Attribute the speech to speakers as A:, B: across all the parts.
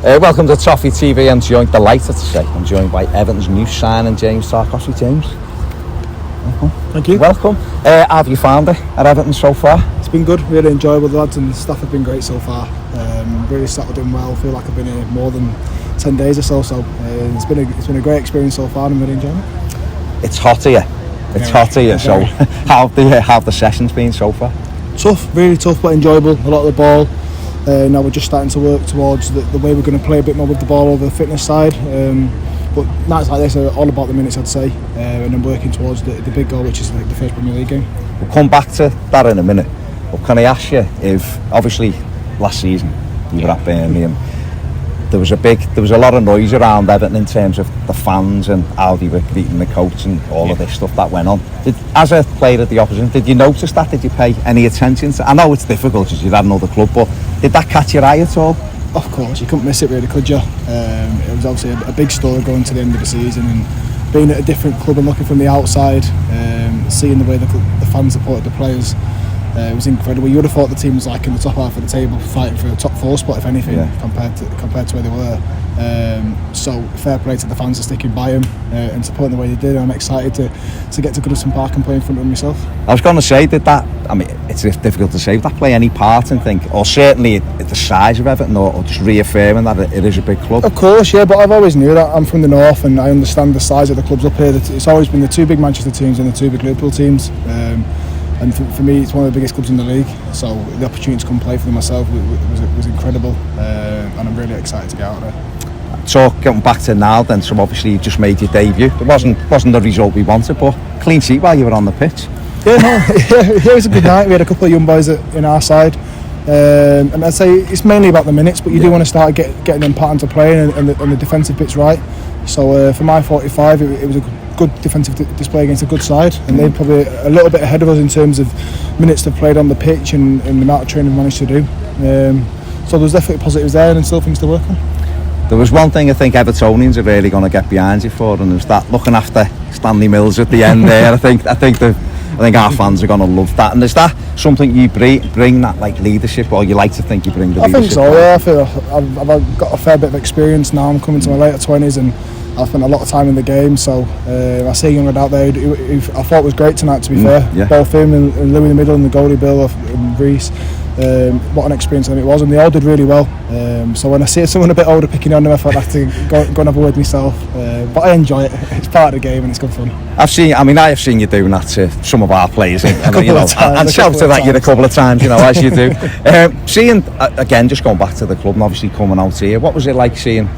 A: Welcome to Toffee TV. I'm delighted to say I'm joined by Everton's new signing, James Tarkowski. James, welcome.
B: Thank you.
A: Welcome. How have you found it at Everton so far?
B: It's been good, really enjoyable. The lads and the staff have been great so far. Really settled in well. Feel like I've been here more than 10 days or so. So it's been a great experience so far, and I'm really enjoying it.
A: It's hot here. It's hot here. So how have the sessions been so far?
B: Tough, really tough, but enjoyable. A lot of the ball. Now we're just starting to work towards the way we're going to play a bit more with the ball over the fitness side. But nights like this are all about the minutes, I'd say, and then working towards the big goal, which is like the first Premier League game.
A: We'll come back to that in a minute. But can I ask you, if obviously last season you were at Birmingham, there was a lot of noise around Everton in terms of the fans and how they were beating the coach and all of this stuff that went on. As a player of the opposition, did you notice that? Did you pay any attention to? I know it's difficult because you're at another club, but did that catch your eye at all?
B: Of course, you couldn't miss it really, could you? It was obviously a big story going to the end of the season, and being at a different club and looking from the outside, seeing the way the fans supported the players, it was incredible. You would have thought the team was like in the top half of the table, fighting for a top 4 spot, if anything, compared to where they were. So fair play to the fans for sticking by them and supporting the way they did. I'm excited to get to Goodison Park and play in front of them myself. I
A: was going to say, did that? I mean, it's difficult to say. Did that play any part in or certainly at the size of Everton, or just reaffirming that it is a big club?
B: Of course, yeah, but I've always knew that. I'm from the north, and I understand the size of the clubs up here. It's always been the 2 big Manchester teams and the 2 big Liverpool teams. And for me, it's one of the biggest clubs in the league. So the opportunity to come play for them myself was incredible, and I'm really excited to get out there.
A: So getting back to now, then, so obviously you just made your debut. It wasn't the result we wanted, but clean sheet while you were on the pitch.
B: It was a good night. We had a couple of young boys in our side, and I'd say it's mainly about the minutes, but you do want to start getting them patterns of playing and the defensive bits right. So for my 45, it was a good defensive display against a good side, and they're probably a little bit ahead of us in terms of minutes they've played on the pitch and the amount of training we managed to do. So there's definitely positives there, and still things to work on.
A: There was one thing I think Evertonians are really going to get behind you for, and it was that looking after Stanley Mills at the end there. I think our fans are going to love that. And is that something you bring that like leadership, or you like to think you bring the leadership?
B: I think so. Yeah, I feel I've got a fair bit of experience now. I'm coming to my later 20s, and I've spent a lot of time in the game. So I see a young lad out there who I thought was great tonight. To be fair, both him and Lou in the middle and the goalie Bill and Reece. What an experience it was, and they all did really well. So when I see someone a bit older picking on them, I thought I'd have to go and have a word myself. But I enjoy it. It's part of the game, and it's good fun.
A: I have seen you doing that to some of our players, and shouted at you a couple of times, as you do. Seeing again, just going back to the club and obviously coming out here, what was it like seeing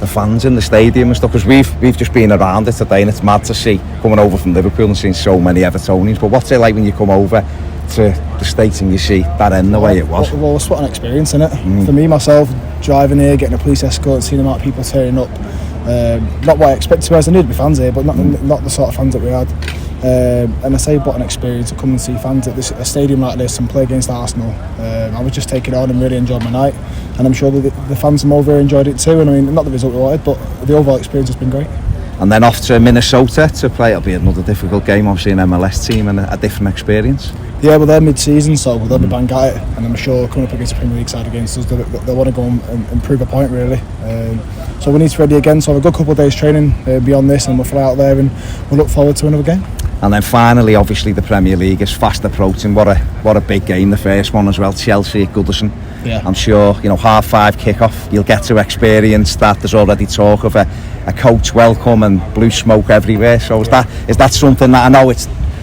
A: the fans in the stadium and stuff? Because we've just been around it today, and it's mad to see coming over from Liverpool and seeing so many Evertonians. But what's it like when you come over to the States and you see that end the way it was?
B: Well, it's what an experience, isn't it? For me, myself, driving here, getting a police escort and seeing the amount of people turning up. Not what I expected to be. I knew there'd be fans here, but not the sort of fans that we had. And I say, what an experience to come and see fans at a stadium like this and play against Arsenal. I was just taking it on and really enjoyed my night, and I'm sure that the fans from over here enjoyed it too. And I mean, not the result we wanted, but the overall experience has been great.
A: And then off to Minnesota to play. It'll be another difficult game, obviously an MLS team and a different experience.
B: Yeah, well, they're mid-season, so they'll be bang at it, and I'm sure coming up against the Premier League side against us, they want to go and prove a point, really. So we need to be ready again. So a good couple of days training beyond this, and we'll fly out there and we'll look forward to another game.
A: And then finally, obviously, the Premier League is fast approaching. What a big game, the first one as well. Chelsea at Goodison.
B: Yeah.
A: I'm sure 5:30 kick-off. You'll get to experience that. There's already talk of a coach welcome and blue smoke everywhere. So is that something that I know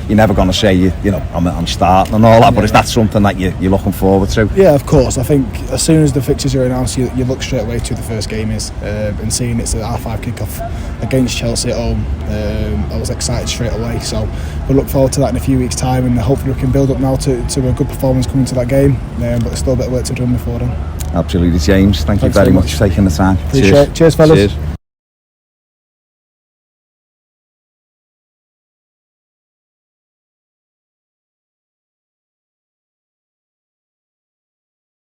A: you're never going to say I'm starting and all that, but is that something that you're looking forward to?
B: Yeah, of course. I think as soon as the fixtures are announced, you look straight away to the first game is, and seeing it's a half-5 kick-off against Chelsea at home. I was excited straight away, so we'll look forward to that in a few weeks' time, and hopefully we can build up now to a good performance coming to that game. But there's still a bit of work to do before then.
A: Absolutely, James. Thanks you very much for taking the time.
B: Appreciate it. Cheers, fellas. Cheers.